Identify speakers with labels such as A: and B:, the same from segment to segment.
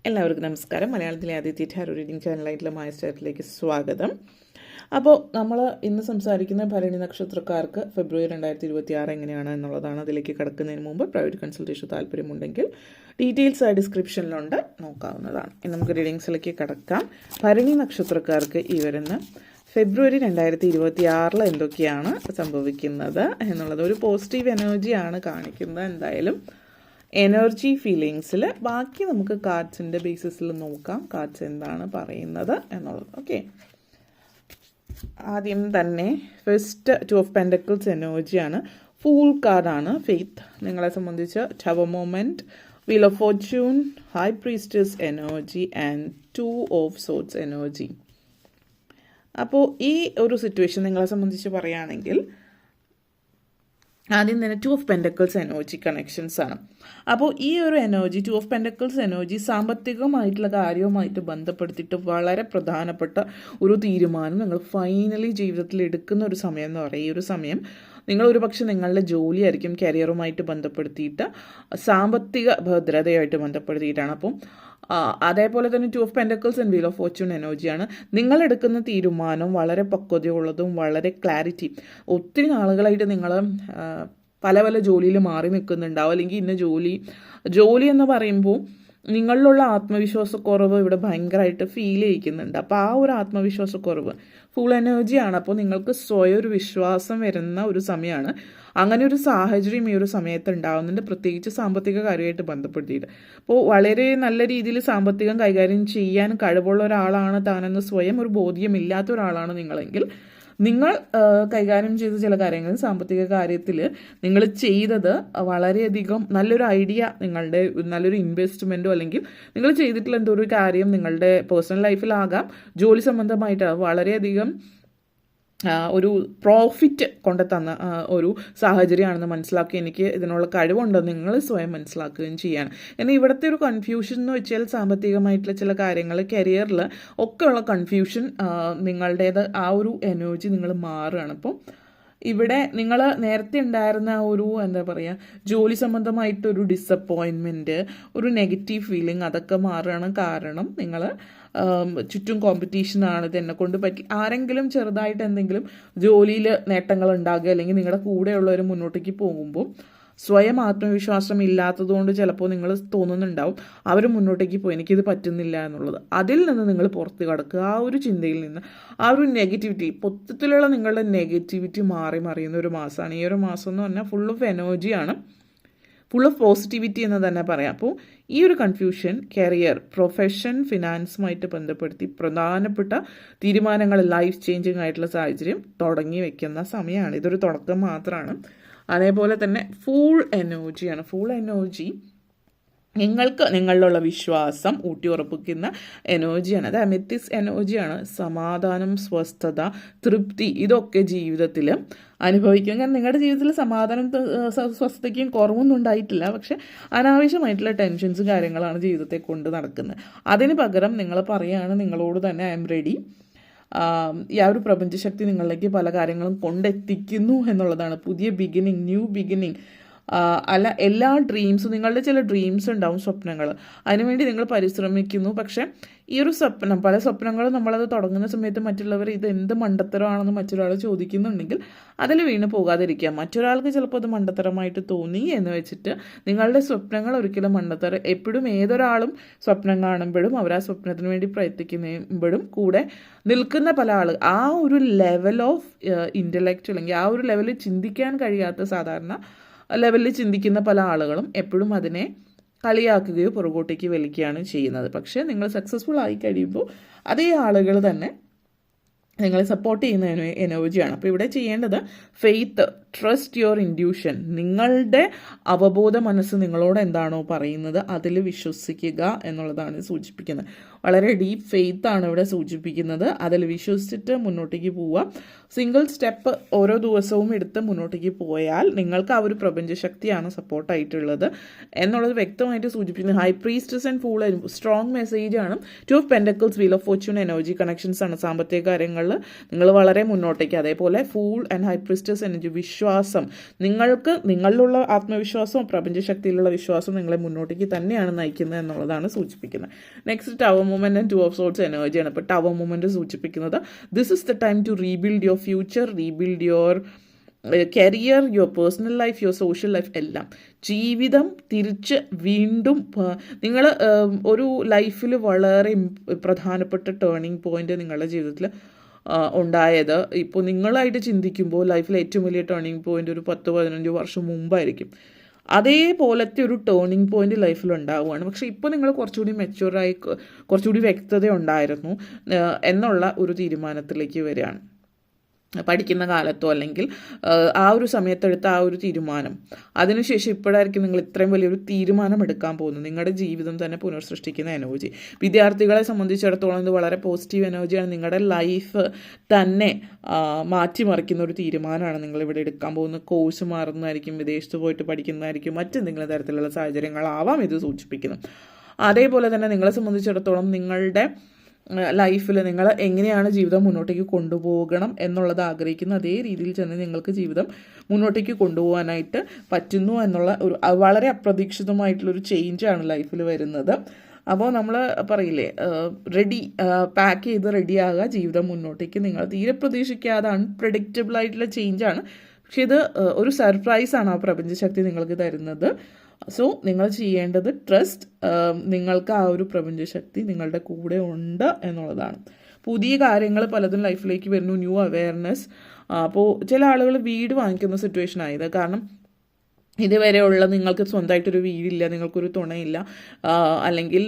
A: എല്ലാവർക്കും നമസ്കാരം. മലയാളത്തിലെ ആദ്യത്തെ ടാരോ റീഡിംഗ് ചാനലായിട്ടുള്ള മായസ്റ്റാറ്റിലേക്ക് സ്വാഗതം. അപ്പോൾ നമ്മൾ ഇന്ന് സംസാരിക്കുന്ന ഭരണി നക്ഷത്രക്കാർക്ക് ഫെബ്രുവരി 2026 എങ്ങനെയാണ് എന്നുള്ളതാണ്. അതിലേക്ക് കടക്കുന്നതിന് മുമ്പ് പ്രൈവറ്റ് കൺസൾട്ടേഷൻ താല്പര്യമുണ്ടെങ്കിൽ ഡീറ്റെയിൽസ് ഡിസ്ക്രിപ്ഷനിലുണ്ട്, നോക്കാവുന്നതാണ്. ഇനി നമുക്ക് റീഡിങ്സിലേക്ക് കടക്കാം. ഭരണി നക്ഷത്രക്കാർക്ക് ഈ വരുന്ന ഫെബ്രുവരി 2026 എന്തൊക്കെയാണ് സംഭവിക്കുന്നത് എന്നുള്ളത് ഒരു പോസിറ്റീവ് എനർജിയാണ് കാണിക്കുന്നത്. എന്തായാലും എനർജി ഫീലിങ്സിൽ ബാക്കി നമുക്ക് കാർഡ്സിൻ്റെ ബേസിസിൽ നോക്കാം, കാർഡ്സ് എന്താണ് പറയുന്നത് എന്നുള്ളത്. ഓക്കെ, ആദ്യം തന്നെ ഫസ്റ്റ് 2 ഓഫ് പെൻറ്റക്കിൾസ് എനർജിയാണ്. ഫൂൾ കാർഡാണ്. ഫെയ്ത്ത് നിങ്ങളെ സംബന്ധിച്ച് tower moment, wheel of Fortune, high priestess energy and 2 of swords energy. അപ്പോൾ ഈ ഒരു സിറ്റുവേഷൻ നിങ്ങളെ സംബന്ധിച്ച് പറയുകയാണെങ്കിൽ ആദ്യം തന്നെ 2 ഓഫ് പെൻറ്റക്കിൾസ് എനർജി കണക്ഷൻസ് ആണ്. അപ്പോൾ ഈ ഒരു എനർജി 2 ഓഫ് പെൻറ്റക്കിൾസ് എനർജി സാമ്പത്തികമായിട്ടുള്ള കാര്യവുമായിട്ട് ബന്ധപ്പെടുത്തിയിട്ട് വളരെ പ്രധാനപ്പെട്ട ഒരു തീരുമാനം നിങ്ങൾ ഫൈനലി ജീവിതത്തിൽ എടുക്കുന്ന ഒരു സമയം എന്ന് പറയും. ഈ ഒരു സമയം നിങ്ങൾ ഒരു പക്ഷേ നിങ്ങളുടെ ജോലിയായിരിക്കും, കരിയറുമായിട്ട് ബന്ധപ്പെടുത്തിയിട്ട് സാമ്പത്തിക ഭദ്രതയായിട്ട് ബന്ധപ്പെടുത്തിയിട്ടാണ്. അപ്പം അതേപോലെ തന്നെ 2 of pentacles and wheel of Fortune എനർജിയാണ്. നിങ്ങളെടുക്കുന്ന തീരുമാനം വളരെ പക്വതയുള്ളതും വളരെ ക്ലാരിറ്റി. ഒത്തിരി നാളുകളായിട്ട് നിങ്ങൾ പല പല ജോലിയിൽ മാറി നിൽക്കുന്നുണ്ടാവും, അല്ലെങ്കിൽ ഇന്ന ജോലി എന്ന് പറയുമ്പോൾ നിങ്ങളിലുള്ള ആത്മവിശ്വാസക്കുറവ് ഇവിടെ ഭയങ്കരമായിട്ട് ഫീൽ ചെയ്യിക്കുന്നുണ്ട്. അപ്പോൾ ആ ഒരു ആത്മവിശ്വാസക്കുറവ് ഫുൾ എനർജിയാണ്. അപ്പോൾ നിങ്ങൾക്ക് സ്വയം ഒരു വിശ്വാസം വരുന്ന ഒരു സമയമാണ്. അങ്ങനെ ഒരു സാഹചര്യം ഈ ഒരു സമയത്ത് ഉണ്ടാകുന്നുണ്ട്, പ്രത്യേകിച്ച് സാമ്പത്തിക കാര്യമായിട്ട് ബന്ധപ്പെടുത്തിയിട്ട്. അപ്പോൾ വളരെ നല്ല രീതിയിൽ സാമ്പത്തികം കൈകാര്യം ചെയ്യാൻ കഴിവുള്ള ഒരാളാണ് താനെന്ന് സ്വയം ഒരു ബോധ്യമില്ലാത്ത ഒരാളാണ് നിങ്ങളെങ്കിൽ നിങ്ങൾ കൈകാര്യം ചെയ്ത ചില കാര്യങ്ങൾ സാമ്പത്തിക കാര്യത്തിൽ നിങ്ങൾ ചെയ്തത് വളരെയധികം നല്ലൊരു ഐഡിയ, നിങ്ങളുടെ നല്ലൊരു ഇൻവെസ്റ്റ്മെൻറ്റോ അല്ലെങ്കിൽ നിങ്ങൾ ചെയ്തിട്ടുള്ള എന്തോ ഒരു കാര്യം നിങ്ങളുടെ പേഴ്സണൽ ലൈഫിലാകാം, ജോലി സംബന്ധമായിട്ട് വളരെയധികം ഒരു പ്രോഫിറ്റ് കൊണ്ടുതന്ന ഒരു സാഹചര്യമാണെന്ന് മനസ്സിലാക്കി എനിക്ക് ഇതിനുള്ള കഴിവുണ്ടെന്ന് നിങ്ങൾ സ്വയം മനസ്സിലാക്കുകയും ചെയ്യാണ്. എന്നാൽ ഇവിടുത്തെ ഒരു കൺഫ്യൂഷൻ എന്ന് വെച്ചാൽ സാമ്പത്തികമായിട്ടുള്ള ചില കാര്യങ്ങൾ, കരിയറിൽ ഒക്കെ ഉള്ള കൺഫ്യൂഷൻ നിങ്ങളുടേത് ആ ഒരു എനർജി നിങ്ങൾ മാറുകയാണ്. അപ്പം ഇവിടെ നിങ്ങൾ നേരത്തെ ഉണ്ടായിരുന്ന ഒരു എന്താ പറയുക ജോലി സംബന്ധമായിട്ടൊരു ഡിസപ്പോയിൻമെൻറ്റ്, ഒരു നെഗറ്റീവ് ഫീലിംഗ് അതൊക്കെ മാറുകയാണ്. കാരണം നിങ്ങൾ ചുറ്റും കോമ്പറ്റീഷനാണ്, ഇതെന്നെ കൊണ്ട് പറ്റി ആരെങ്കിലും ചെറുതായിട്ട് എന്തെങ്കിലും ജോലിയിൽ നേട്ടങ്ങൾ ഉണ്ടാകുക അല്ലെങ്കിൽ നിങ്ങളുടെ കൂടെയുള്ളവർ മുന്നോട്ടേക്ക് പോകുമ്പോൾ സ്വയം ആത്മവിശ്വാസം ഇല്ലാത്തതുകൊണ്ട് ചിലപ്പോൾ നിങ്ങൾ തോന്നുന്നുണ്ടാവും അവർ മുന്നോട്ടേക്ക് പോയി എനിക്കിത് പറ്റുന്നില്ല എന്നുള്ളത്. അതിൽ നിന്ന് നിങ്ങൾ പുറത്ത് കടക്കുക. ആ ഒരു ചിന്തയിൽ നിന്ന് ആ ഒരു നെഗറ്റിവിറ്റി, മൊത്തത്തിലുള്ള നിങ്ങളുടെ നെഗറ്റിവിറ്റി മറിയുന്ന ഒരു മാസമാണ് ഈ ഒരു മാസം എന്ന് പറഞ്ഞാൽ. ഫുൾ ഓഫ് എനർജിയാണ്, ഫുൾ ഓഫ് പോസിറ്റിവിറ്റി എന്ന് തന്നെ പറയാം. അപ്പോൾ ഈ ഒരു കൺഫ്യൂഷൻ കരിയർ, പ്രൊഫഷൻ, ഫിനാൻസുമായിട്ട് ബന്ധപ്പെടുത്തി പ്രധാനപ്പെട്ട തീരുമാനങ്ങൾ, ലൈഫ് ചേഞ്ചിങ് ആയിട്ടുള്ള സാഹചര്യം തുടങ്ങി വെക്കുന്ന സമയമാണ്. ഇതൊരു തുടക്കം മാത്രമാണ്. അതേപോലെ തന്നെ ഫുൾ എനർജിയാണ്. ഫുൾ എനർജി നിങ്ങൾക്ക് നിങ്ങളിലുള്ള വിശ്വാസം ഊട്ടിയുറപ്പിക്കുന്ന എനർജിയാണ്. അത് അമെത്തിസ് എനർജിയാണ്. സമാധാനം, സ്വസ്ഥത, തൃപ്തി ഇതൊക്കെ ജീവിതത്തിൽ അനുഭവിക്കും. കാരണം നിങ്ങളുടെ ജീവിതത്തിൽ സമാധാനം, സ്വസ്ഥതയ്ക്കും കുറവൊന്നും ഉണ്ടായിട്ടില്ല, പക്ഷെ അനാവശ്യമായിട്ടുള്ള ടെൻഷൻസ് കാര്യങ്ങളാണ് ജീവിതത്തെ കൊണ്ട് നടക്കുന്നത്. അതിന് പകരം നിങ്ങൾ പറയുകയാണ് നിങ്ങളോട് തന്നെ ഐ എം റെഡി. ഈ ഒരു പ്രപഞ്ചശക്തി നിങ്ങളിലേക്ക് പല കാര്യങ്ങളും കൊണ്ടെത്തിക്കുന്നു എന്നുള്ളതാണ്. പുതിയ ബിഗിനിങ്, ന്യൂ ബിഗിനിങ് അല്ല, എല്ലാ ഡ്രീംസും, നിങ്ങളുടെ ചില ഡ്രീംസ് ഉണ്ടാവും, സ്വപ്നങ്ങൾ, അതിനുവേണ്ടി നിങ്ങൾ പരിശ്രമിക്കുന്നു. പക്ഷേ ഈ ഒരു സ്വപ്നം, പല സ്വപ്നങ്ങളും നമ്മളത് തുടങ്ങുന്ന സമയത്ത് മറ്റുള്ളവർ ഇത് എന്ത് മണ്ടത്തരമാണെന്ന് മറ്റൊരാൾ ചോദിക്കുന്നുണ്ടെങ്കിൽ അതിൽ വീണ് പോകാതിരിക്കുക. മറ്റൊരാൾക്ക് ചിലപ്പോൾ അത് മണ്ടത്തരമായിട്ട് തോന്നി എന്ന് വെച്ചിട്ട് നിങ്ങളുടെ സ്വപ്നങ്ങൾ ഒരിക്കലും മണ്ടത്തരം. എപ്പോഴും ഏതൊരാളും സ്വപ്നം കാണുമ്പോഴും അവർ ആ സ്വപ്നത്തിന് വേണ്ടി പ്രയത്നിക്കുമ്പോഴും കൂടെ നിൽക്കുന്ന പല ആൾ ആ ഒരു ലെവൽ ഓഫ് ഇൻ്റലക്റ്റ് അല്ലെങ്കിൽ ആ ഒരു ലെവലിൽ ചിന്തിക്കാൻ കഴിയാത്ത സാധാരണ ലെവലിൽ ചിന്തിക്കുന്ന പല ആളുകളും എപ്പോഴും അതിനെ കളിയാക്കുകയോ പുറകോട്ടേക്ക് വലിക്കുകയാണ് ചെയ്യുന്നത്. പക്ഷേ നിങ്ങൾ സക്സസ്ഫുൾ ആയി കഴിയുമ്പോൾ അതേ ആളുകൾ തന്നെ നിങ്ങളെ സപ്പോർട്ട് ചെയ്യുന്ന എനർജിയാണ്. അപ്പോൾ ഇവിടെ ചെയ്യേണ്ടത് ഫെയ്ത്ത്, ട്രസ്റ്റ് യുവർ ഇൻഡ്യൂഷൻ. നിങ്ങളുടെ അവബോധ മനസ്സ് നിങ്ങളോട് എന്താണോ പറയുന്നത് അതിൽ വിശ്വസിക്കുക എന്നുള്ളതാണ് സൂചിപ്പിക്കുന്നത്. വളരെ ഡീപ്പ് ഫെയ്ത്താണ് ഇവിടെ സൂചിപ്പിക്കുന്നത്. അതിൽ വിശ്വസിച്ചിട്ട് മുന്നോട്ടേക്ക് പോവുക. സിംഗിൾ സ്റ്റെപ്പ് ഓരോ ദിവസവും എടുത്ത് മുന്നോട്ടേക്ക് പോയാൽ നിങ്ങൾക്ക് ആ ഒരു പ്രപഞ്ചശക്തിയാണ് സപ്പോർട്ടായിട്ടുള്ളത് എന്നുള്ളത് വ്യക്തമായിട്ട് സൂചിപ്പിക്കുന്നത്. High priestess and fool strong മെസ്സേജാണ്. 2 of pentacles, wheel of Fortune energy connections ആണ്. സാമ്പത്തിക കാര്യങ്ങളിൽ നിങ്ങൾ വളരെ മുന്നോട്ടേക്ക്. അതേപോലെ fool and high priestess energy, വിശ്വാസം, നിങ്ങൾക്ക് നിങ്ങളിലുള്ള ആത്മവിശ്വാസവും പ്രപഞ്ചശക്തിയിലുള്ള വിശ്വാസം നിങ്ങളെ മുന്നോട്ടേക്ക് തന്നെയാണ് നയിക്കുന്നത് എന്നുള്ളതാണ് സൂചിപ്പിക്കുന്നത്. Next tower movement and 2 of sorts എനർജിയാണ്. ഇപ്പോൾ ടവർ മൂവ്മെൻറ്റ് സൂചിപ്പിക്കുന്നത് this is the time to rebuild your future, rebuild your career, your personal life, your social life എല്ലാം. ജീവിതം തിരിച്ച് വീണ്ടും നിങ്ങൾ ഒരു ലൈഫിൽ വളരെ പ്രധാനപ്പെട്ട ടേണിംഗ് പോയിൻ്റ് നിങ്ങളുടെ ജീവിതത്തിൽ ഉണ്ടായത് ഇപ്പോൾ നിങ്ങളായിട്ട് ചിന്തിക്കുമ്പോൾ ലൈഫിൽ ഏറ്റവും വലിയ ടേണിംഗ് പോയിൻ്റ് ഒരു 10-15 വർഷം മുമ്പായിരിക്കും. അതേപോലത്തെ ഒരു ടേണിംഗ് പോയിൻ്റ് ലൈഫിൽ ഉണ്ടാവുകയാണ്. പക്ഷേ ഇപ്പോൾ നിങ്ങൾ കുറച്ചുകൂടി മെച്യൂറായി, കുറച്ചുകൂടി വ്യക്തത ഉണ്ടായിരുന്നു എന്നുള്ള ഒരു തീരുമാനത്തിലേക്ക് വരികയാണ്. പഠിക്കുന്ന കാലത്തോ അല്ലെങ്കിൽ ആ ഒരു സമയത്തെടുത്ത ആ ഒരു തീരുമാനം, അതിനുശേഷം ഇപ്പോഴായിരിക്കും നിങ്ങൾ ഇത്രയും വലിയൊരു തീരുമാനം എടുക്കാൻ പോകുന്നത്. നിങ്ങളുടെ ജീവിതം തന്നെ പുനർസൃഷ്ടിക്കുന്ന എനർജി. വിദ്യാർത്ഥികളെ സംബന്ധിച്ചിടത്തോളം ഇത് വളരെ പോസിറ്റീവ് എനർജിയാണ്. നിങ്ങളുടെ ലൈഫ് തന്നെ മാറ്റിമറിക്കുന്ന ഒരു തീരുമാനമാണ് നിങ്ങളിവിടെ എടുക്കാൻ പോകുന്നത്. കോഴ്സ് മാറുന്നതായിരിക്കും, വിദേശത്ത് പോയിട്ട് പഠിക്കുന്നതായിരിക്കും, മറ്റെന്തെങ്കിലും തരത്തിലുള്ള സാഹചര്യങ്ങളാവാം ഇത് സൂചിപ്പിക്കുന്നത്. അതേപോലെ തന്നെ നിങ്ങളെ സംബന്ധിച്ചിടത്തോളം നിങ്ങളുടെ ലൈഫിൽ നിങ്ങൾ എങ്ങനെയാണ് ജീവിതം മുന്നോട്ടേക്ക് കൊണ്ടുപോകണം എന്നുള്ളത് ആഗ്രഹിക്കുന്ന അതേ രീതിയിൽ തന്നെ നിങ്ങൾക്ക് ജീവിതം മുന്നോട്ടേക്ക് കൊണ്ടുപോകാനായിട്ട് പറ്റുന്നു എന്നുള്ള ഒരു വളരെ അപ്രതീക്ഷിതമായിട്ടുള്ളൊരു ചേഞ്ചാണ് ലൈഫിൽ വരുന്നത്. അപ്പോൾ നമ്മൾ പറയില്ലേ, പാക്ക് ചെയ്ത് റെഡിയാകുക, ജീവിതം മുന്നോട്ടേക്ക്. നിങ്ങൾ തീരെ പ്രതീക്ഷിക്കാതെ അൺപ്രഡിക്റ്റബിൾ ആയിട്ടുള്ള ചേഞ്ചാണ്. പക്ഷേ ഇത് ഒരു സർപ്രൈസാണ് ആ പ്രപഞ്ചശക്തി നിങ്ങൾക്ക് തരുന്നത്. സോ നിങ്ങൾ ചെയ്യേണ്ടത് ട്രസ്റ്റ്, നിങ്ങൾക്ക് ആ ഒരു പ്രപഞ്ചശക്തി നിങ്ങളുടെ കൂടെ ഉണ്ട് എന്നുള്ളതാണ്. പുതിയ കാര്യങ്ങൾ പലതും ലൈഫിലേക്ക് വരുന്നു, ന്യൂ അവെയർനെസ്. അപ്പോൾ ചില ആളുകൾ വീട് വാങ്ങിക്കുന്ന സിറ്റുവേഷൻ ആയത് കാരണം ഇതുവരെയുള്ള നിങ്ങൾക്ക് സ്വന്തമായിട്ടൊരു വീടില്ല, നിങ്ങൾക്കൊരു തുണയില്ല, അല്ലെങ്കിൽ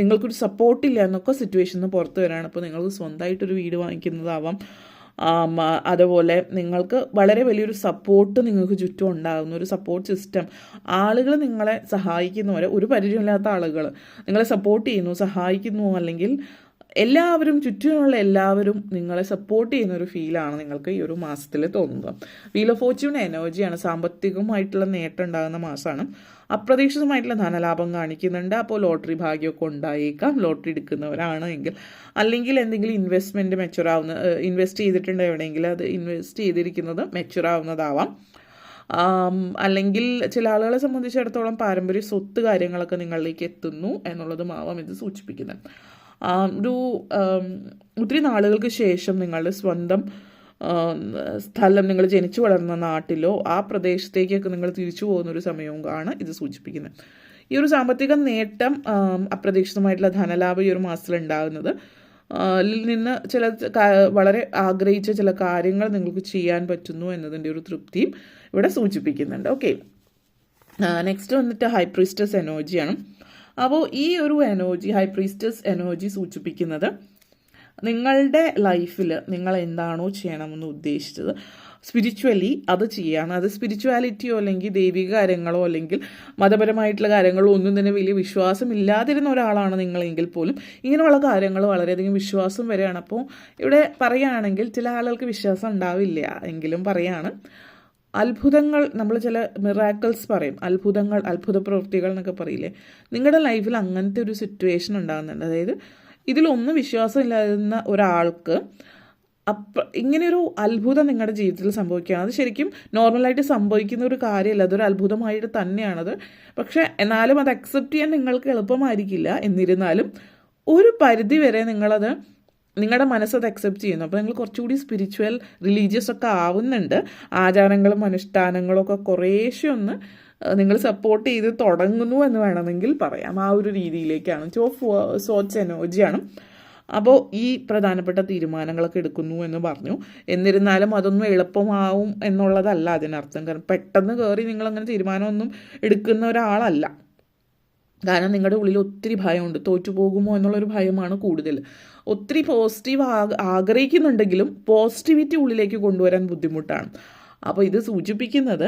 A: നിങ്ങൾക്കൊരു സപ്പോർട്ടില്ല എന്നൊക്കെ സിറ്റുവേഷനിൽ പുറത്ത് വരാണ്. അപ്പോൾ നിങ്ങൾക്ക് സ്വന്തമായിട്ടൊരു വീട് വാങ്ങിക്കുന്നതാവാം. അതുപോലെ നിങ്ങൾക്ക് വളരെ വലിയൊരു സപ്പോർട്ട് നിങ്ങൾക്ക് ചുറ്റും ഉണ്ടാകുന്ന ഒരു സപ്പോർട്ട് സിസ്റ്റം, ആളുകൾ നിങ്ങളെ സഹായിക്കുന്നവരെ, ഒരു പരിചയമില്ലാത്ത ആളുകൾ നിങ്ങളെ സപ്പോർട്ട് ചെയ്യുന്നു, സഹായിക്കുന്നു, അല്ലെങ്കിൽ എല്ലാവരും ചുറ്റുമുള്ള എല്ലാവരും നിങ്ങളെ സപ്പോർട്ട് ചെയ്യുന്ന ഒരു ഫീലാണ് നിങ്ങൾക്ക് ഈ ഒരു മാസത്തിൽ തോന്നുന്നത്. വീൽ ഓഫ് ഫോർച്യൂൺ എനർജിയാണ്. സാമ്പത്തികമായിട്ടുള്ള നേട്ടം ഉണ്ടാകുന്ന മാസമാണ്. അപ്രതീക്ഷിതമായിട്ടുള്ള ധനലാഭം കാണിക്കുന്നുണ്ട്. അപ്പോൾ ലോട്ടറി ഭാഗ്യമൊക്കെ ഉണ്ടായേക്കാം ലോട്ടറി എടുക്കുന്നവരാണ് എങ്കിൽ. അല്ലെങ്കിൽ എന്തെങ്കിലും ഇൻവെസ്റ്റ്മെൻറ്റ് ഇൻവെസ്റ്റ് ചെയ്തിട്ടുണ്ട് എവിടെയെങ്കിലും, അത് ഇൻവെസ്റ്റ് ചെയ്തിരിക്കുന്നത് മെച്ചുറാവുന്നതാവാം. അല്ലെങ്കിൽ ചില ആളുകളെ സംബന്ധിച്ചിടത്തോളം പാരമ്പര്യ സ്വത്ത് കാര്യങ്ങളൊക്കെ നിങ്ങളിലേക്ക് എത്തുന്നു എന്നുള്ളതുമാവാം ഇത് സൂചിപ്പിക്കുന്നത്. ഒത്തിരി നാളുകൾക്ക് ശേഷം നിങ്ങളുടെ സ്വന്തം സ്ഥലം, നിങ്ങൾ ജനിച്ചു വളർന്ന നാട്ടിലോ ആ പ്രദേശത്തേക്കൊക്കെ നിങ്ങൾ തിരിച്ചു പോകുന്നൊരു സമയവുമാണ് ഇത് സൂചിപ്പിക്കുന്നത്. ഈ ഒരു സാമ്പത്തിക നേട്ടം, അപ്രതീക്ഷിതമായിട്ടുള്ള ധനലാഭം ഈ ഒരു മാസത്തിൽ ഉണ്ടാകുന്നത് നിന്ന് ചില വളരെ ആഗ്രഹിച്ച ചില കാര്യങ്ങൾ നിങ്ങൾക്ക് ചെയ്യാൻ പറ്റുന്നു എന്നതിൻ്റെ ഒരു തൃപ്തിയും ഇവിടെ സൂചിപ്പിക്കുന്നുണ്ട്. ഓക്കെ, നെക്സ്റ്റ് വന്നിട്ട് ഹൈ പ്രീസ്റ്റസ് എനർജിയാണ്. അപ്പോൾ ഈ ഒരു എനർജി, ഹൈ പ്രീസ്റ്റസ് എനർജി സൂചിപ്പിക്കുന്നത് നിങ്ങളുടെ ലൈഫിൽ നിങ്ങൾ എന്താണോ ചെയ്യണമെന്ന് ഉദ്ദേശിച്ചത് സ്പിരിച്വലി അത് ചെയ്യാണ്. അത് സ്പിരിച്വാലിറ്റിയോ അല്ലെങ്കിൽ ദൈവിക കാര്യങ്ങളോ അല്ലെങ്കിൽ മതപരമായിട്ടുള്ള കാര്യങ്ങളോ ഒന്നും തന്നെ വലിയ വിശ്വാസം ഇല്ലാതിരുന്ന ഒരാളാണ് നിങ്ങളെങ്കിൽ പോലും ഇങ്ങനെയുള്ള കാര്യങ്ങൾ വളരെയധികം വിശ്വാസം വരികയാണ്. അപ്പോൾ ഇവിടെ പറയുകയാണെങ്കിൽ ചില ആളുകൾക്ക് വിശ്വാസം ഉണ്ടാവില്ല എങ്കിലും പറയാണ്, അത്ഭുതങ്ങൾ, നമ്മൾ ചില മിറാക്കിൾസ് പറയും, അത്ഭുത പ്രവൃത്തികൾ എന്നൊക്കെ പറയില്ലേ, നിങ്ങളുടെ ലൈഫിൽ അങ്ങനത്തെ ഒരു സിറ്റുവേഷൻ ഉണ്ടാകുന്നുണ്ട്. അതായത് ഇതിലൊന്നും വിശ്വാസം ഇല്ലാതിരുന്ന ഒരാൾക്ക് ഇങ്ങനെയൊരു അത്ഭുതം നിങ്ങളുടെ ജീവിതത്തിൽ സംഭവിക്കുകയാണ്. അത് ശരിക്കും നോർമലായിട്ട് സംഭവിക്കുന്ന ഒരു കാര്യമല്ല, അതൊരു അത്ഭുതമായിട്ട് തന്നെയാണത്. പക്ഷേ എന്നാലും അത് അക്സെപ്റ്റ് ചെയ്യാൻ നിങ്ങൾക്ക് എളുപ്പമായിരിക്കില്ല. എന്നിരുന്നാലും ഒരു പരിധി വരെ നിങ്ങളുടെ മനസ്സത് അക്സെപ്റ്റ് ചെയ്യുന്നു. അപ്പോൾ നിങ്ങൾ കുറച്ചുകൂടി സ്പിരിച്വൽ, റിലീജിയസ് ഒക്കെ ആവുന്നുണ്ട്. ആചാരങ്ങളും അനുഷ്ഠാനങ്ങളും ഒക്കെ കുറേശ്ശെ ഒന്ന് നിങ്ങൾ സപ്പോർട്ട് ചെയ്ത് തുടങ്ങുന്നു എന്ന് വേണമെങ്കിൽ പറയാം. ആ ഒരു രീതിയിലേക്കാണ്. സോർട്സ് എനർജിയാണ്. അപ്പോൾ ഈ പ്രധാനപ്പെട്ട തീരുമാനങ്ങളൊക്കെ എടുക്കുന്നു എന്ന് പറഞ്ഞു. എന്നിരുന്നാലും അതൊന്നും എളുപ്പമാവും എന്നുള്ളതല്ല അതിനർത്ഥം. കാരണം പെട്ടെന്ന് കയറി നിങ്ങളങ്ങനെ തീരുമാനമൊന്നും എടുക്കുന്ന ഒരാളല്ല. കാരണം നിങ്ങളുടെ ഉള്ളിൽ ഒത്തിരി ഭയമുണ്ട്, തോറ്റുപോകുമോ എന്നുള്ളൊരു ഭയമാണ് കൂടുതൽ. ഒത്തിരി പോസിറ്റീവ് ആഗ്രഹിക്കുന്നുണ്ടെങ്കിലും പോസിറ്റിവിറ്റി ഉള്ളിലേക്ക് കൊണ്ടുവരാൻ ബുദ്ധിമുട്ടാണ്. അപ്പോൾ ഇത് സൂചിപ്പിക്കുന്നത്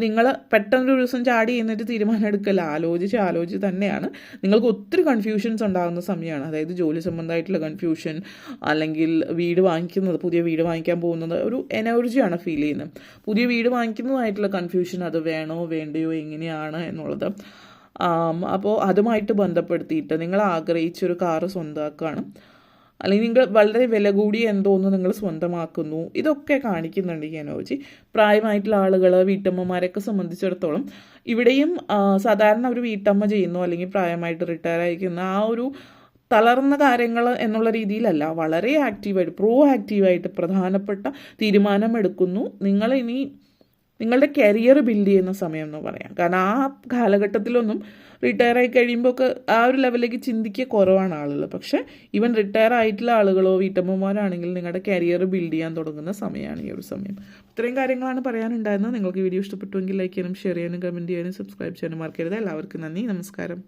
A: നിങ്ങൾ പെട്ടെന്നൊരു ദിവസം ചാടി എന്നിട്ട് തീരുമാനം എടുക്കല്ല, ആലോചിച്ച് തന്നെയാണ്. നിങ്ങൾക്ക് ഒത്തിരി കൺഫ്യൂഷൻസ് ഉണ്ടാകുന്ന സമയമാണ്. അതായത് ജോലി സംബന്ധമായിട്ടുള്ള കൺഫ്യൂഷൻ, അല്ലെങ്കിൽ പുതിയ വീട് വാങ്ങിക്കാൻ പോകുന്നത് ഒരു എനർജിയാണ് ഫീൽ ചെയ്യുന്നത്. പുതിയ വീട് വാങ്ങിക്കുന്നതായിട്ടുള്ള കൺഫ്യൂഷൻ, അത് വേണോ വേണ്ടയോ എങ്ങനെയാണ് എന്നുള്ളത്. അപ്പോൾ അതുമായിട്ട് ബന്ധപ്പെടുത്തിയിട്ട് നിങ്ങൾ ആഗ്രഹിച്ചൊരു കാറ് സ്വന്തമാക്കുകയാണ്. അല്ലെങ്കിൽ നിങ്ങൾ വളരെ വില കൂടിയ എന്തോന്ന് നിങ്ങൾ സ്വന്തമാക്കുന്നു. ഇതൊക്കെ കാണിക്കുന്നുണ്ട് ഈ എനർജി. പ്രായമായിട്ടുള്ള ആളുകൾ, വീട്ടമ്മമാരെയൊക്കെ സംബന്ധിച്ചിടത്തോളം ഇവിടെയും സാധാരണ ഒരു വീട്ടമ്മ ചെയ്യുന്നു അല്ലെങ്കിൽ പ്രായമായിട്ട് റിട്ടയർ ആയിരിക്കുന്ന ആ ഒരു തളർന്ന കാര്യങ്ങൾ എന്നുള്ള രീതിയിലല്ല, വളരെ ആക്റ്റീവായിട്ട് പ്രോ ആക്റ്റീവായിട്ട് പ്രധാനപ്പെട്ട തീരുമാനമെടുക്കുന്നു. നിങ്ങളിനി നിങ്ങളുടെ കരിയർ ബിൽഡ് ചെയ്യുന്ന സമയം എന്ന് പറയാം. കാരണം ആ കാലഘട്ടത്തിലൊന്നും റിട്ടയർ ആയി കഴിയുമ്പോൾ ഒക്കെ ആ ഒരു ലെവലിലേക്ക് ചിന്തിക്കുക കുറവാണ് ആളുകൾ. പക്ഷേ ഈവൻ റിട്ടയർ ആയിട്ടുള്ള ആളുകളോ വീട്ടമ്മമാരാണെങ്കിൽ നിങ്ങളുടെ കരിയർ ബിൽഡ് ചെയ്യാൻ തുടങ്ങുന്ന സമയമാണ് ഈ ഒരു സമയം. ഇത്രയും കാര്യങ്ങളാണ് പറയാനുണ്ടായിരുന്നത്. നിങ്ങൾക്ക് വീഡിയോ ഇഷ്ടപ്പെട്ടുവെങ്കിൽ ലൈക്ക് ചെയ്യാനും ഷെയർ ചെയ്യാനും കമൻറ്റ് ചെയ്യാനും സബ്സ്ക്രൈബ് ചെയ്യാനും മറക്കരുത്. എല്ലാവർക്കും നന്ദി, നമസ്കാരം.